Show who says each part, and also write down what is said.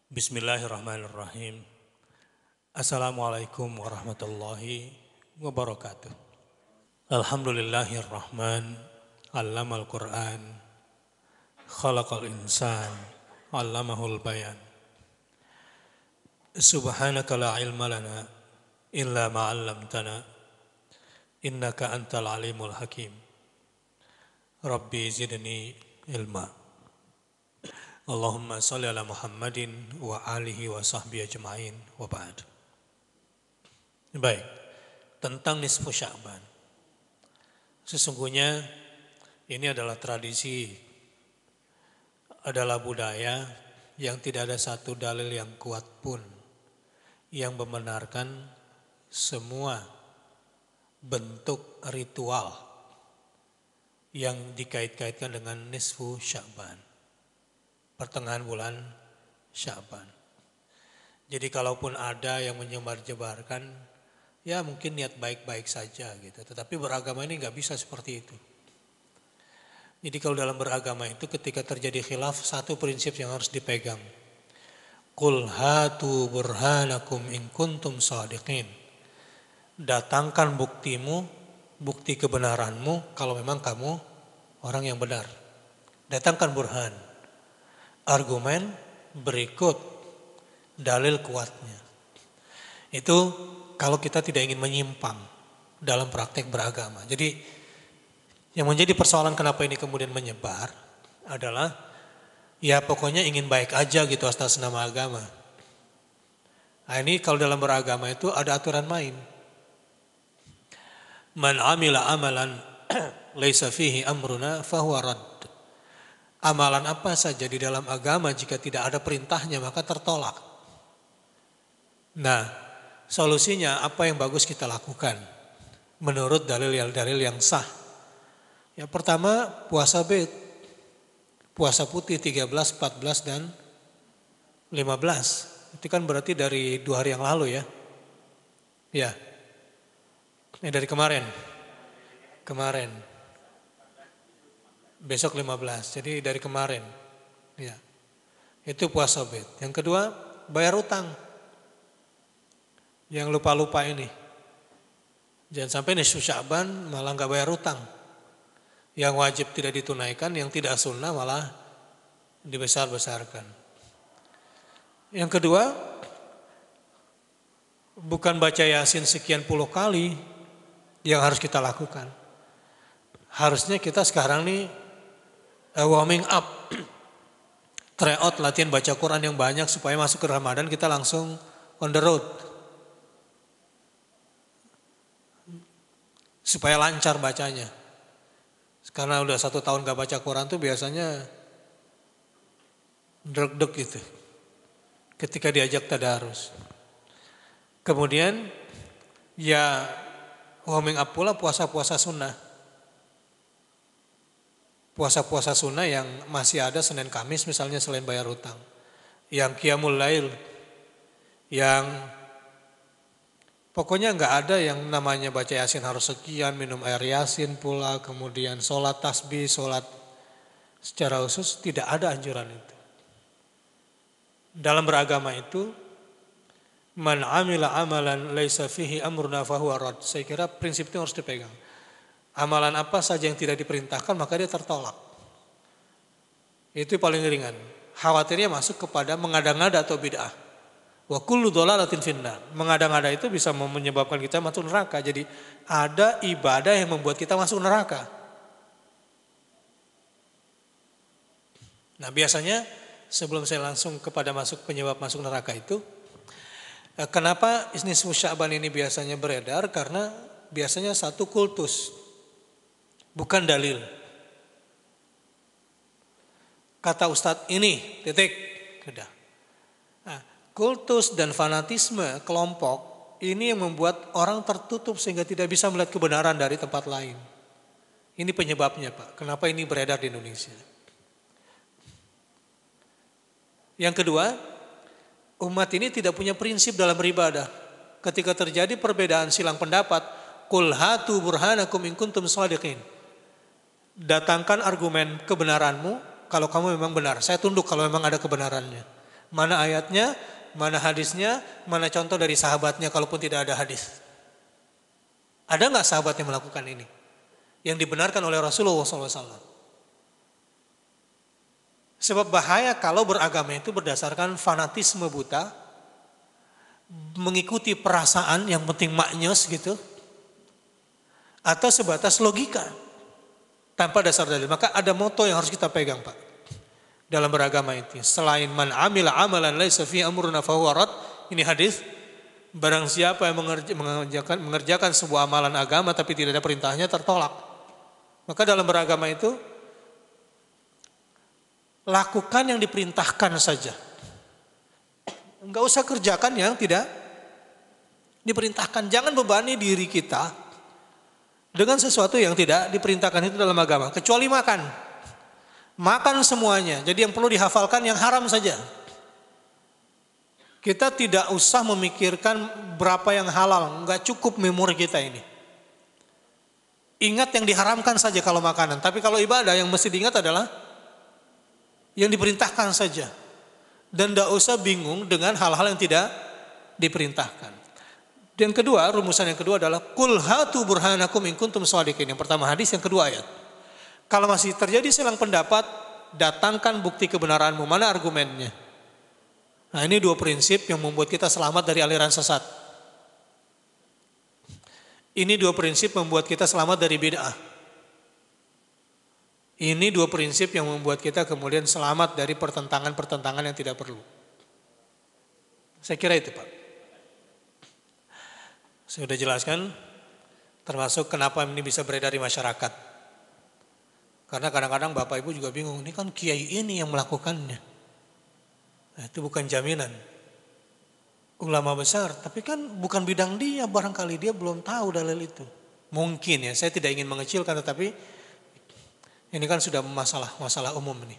Speaker 1: Bismillahirrahmanirrahim. Assalamualaikum warahmatullahi wabarakatuh. Alhamdulillahirrahman. Allamal Qur'an. Khalaqal insan. Allamahul bayan. Subhanaka la ilma lana illa ma 'allamtana. Innaka antal alimul hakim. Rabbi zidni ilma. Allahumma salli ala Muhammadin wa alihi wa sahbihi ajma'in wa ba'd. Baik, tentang nisfu Sya'ban. Sesungguhnya ini adalah tradisi, adalah budaya yang tidak ada satu dalil yang kuat pun yang membenarkan semua bentuk ritual yang dikait-kaitkan dengan nisfu Sya'ban. Pertengahan bulan Sya'ban. Jadi kalaupun ada yang menyebar-jebarkan, ya mungkin niat baik-baik saja gitu. Tetapi beragama ini nggak bisa seperti itu. Jadi kalau dalam beragama itu ketika terjadi khilaf, satu prinsip yang harus dipegang. Qul hatu burhanakum in kuntum shadiqin. Datangkan buktimu, bukti kebenaranmu kalau memang kamu orang yang benar. Datangkan burhan. Argumen berikut dalil kuatnya. Itu kalau kita tidak ingin menyimpang dalam praktek beragama. Jadi yang menjadi persoalan kenapa ini kemudian menyebar adalah ya pokoknya ingin baik aja gitu atas nama agama. Nah ini kalau dalam beragama itu ada aturan main. Man amila amalan laisa fihi amruna fahuwa radd. Amalan apa saja di dalam agama jika tidak ada perintahnya maka tertolak. Nah, solusinya apa yang bagus kita lakukan menurut dalil yang sah. Yang pertama puasa bait. Puasa putih 13, 14 dan 15. Itu kan berarti dari 2 hari yang lalu ya. Ya. Ini dari kemarin. Kemarin. Besok 15, jadi dari kemarin. Ya. Itu puasa bait. Yang kedua, bayar utang. Yang lupa-lupa ini. Jangan sampai nisfu Sya'ban malah enggak bayar utang. Yang wajib tidak ditunaikan, yang tidak sunnah malah dibesar-besarkan. Yang kedua, bukan baca Yasin sekian puluh kali yang harus kita lakukan. Harusnya kita sekarang nih warming up, try out latihan baca Quran yang banyak supaya masuk ke Ramadan kita langsung on the road. Supaya lancar bacanya. Karena udah 1 tahun gak baca Quran tuh biasanya deg-deg gitu. Ketika diajak tadarus. Kemudian ya warming up pula puasa-puasa sunnah. Puasa-puasa sunnah yang masih ada Senin Kamis misalnya selain bayar utang. Yang qiyamul lail. Yang pokoknya enggak ada yang namanya baca Yasin harus sekian, minum air Yasin pula, kemudian sholat tasbih, sholat secara khusus, tidak ada anjuran itu. Dalam beragama itu, man amila amalan laisa fihi amruna fahuwa rad. Saya kira prinsip itu harus dipegang. Amalan apa saja yang tidak diperintahkan maka dia tertolak. Itu paling ringan. Khawatirnya masuk kepada mengada-ngada atau bid'ah. Wa kullu dhalalatin finnar. Mengada-ngada itu bisa menyebabkan kita masuk neraka. Jadi ada ibadah yang membuat kita masuk neraka. Nah biasanya sebelum saya langsung kepada penyebab masuk neraka itu, kenapa nisfu Sya'ban ini biasanya beredar? Karena biasanya satu kultus. Bukan dalil. Kata Ustadz ini, titik. Sudah. Nah, kultus dan fanatisme kelompok ini yang membuat orang tertutup sehingga tidak bisa melihat kebenaran dari tempat lain. Ini penyebabnya Pak. Kenapa ini beredar di Indonesia? Yang kedua, umat ini tidak punya prinsip dalam beribadah. Ketika terjadi perbedaan silang pendapat, qul hatu burhanakum in kuntum shadiqin. Datangkan argumen kebenaranmu kalau kamu memang benar. Saya tunduk kalau memang ada kebenarannya. Mana ayatnya, mana hadisnya, mana contoh dari sahabatnya kalaupun tidak ada hadis. Ada nggak sahabat yang melakukan ini? Yang dibenarkan oleh Rasulullah SAW. Sebab bahaya kalau beragama itu berdasarkan fanatisme buta, mengikuti perasaan yang penting maknyos gitu, atau sebatas logika tanpa dasar dalil. Maka ada moto yang harus kita pegang, Pak, dalam beragama itu. Selain man amila amalan laisa fi amruna fahuwa rad, ini hadis, barang siapa yang mengerjakan sebuah amalan agama tapi tidak ada perintahnya, tertolak. Maka dalam beragama itu lakukan yang diperintahkan saja. Enggak usah kerjakan yang tidak diperintahkan. Jangan bebani diri kita dengan sesuatu yang tidak diperintahkan itu dalam agama. Kecuali makan. Makan semuanya. Jadi yang perlu dihafalkan yang haram saja. Kita tidak usah memikirkan berapa yang halal. Enggak cukup memori kita ini. Ingat yang diharamkan saja kalau makanan. Tapi kalau ibadah yang mesti diingat adalah yang diperintahkan saja. Dan tidak usah bingung dengan hal-hal yang tidak diperintahkan. Dan kedua, rumusan yang kedua adalah Qul hatu burhanakum in kuntum shadiqin. Yang pertama hadis, yang kedua ayat. Kalau masih terjadi selang pendapat, datangkan bukti kebenaranmu. Mana argumennya? Nah, ini dua prinsip yang membuat kita selamat dari aliran sesat. Ini dua prinsip membuat kita selamat dari bid'ah. Ini dua prinsip yang membuat kita kemudian selamat dari pertentangan-pertentangan yang tidak perlu. Saya kira itu, Pak. Saya sudah jelaskan, termasuk kenapa ini bisa beredar di masyarakat. Karena kadang-kadang Bapak Ibu juga bingung, ini kan kiai ini yang melakukannya. Nah, itu bukan jaminan. Ulama besar, tapi kan bukan bidang dia, barangkali dia belum tahu dalil itu. Mungkin ya, saya tidak ingin mengecilkan, tetapi ini kan sudah masalah umum ini.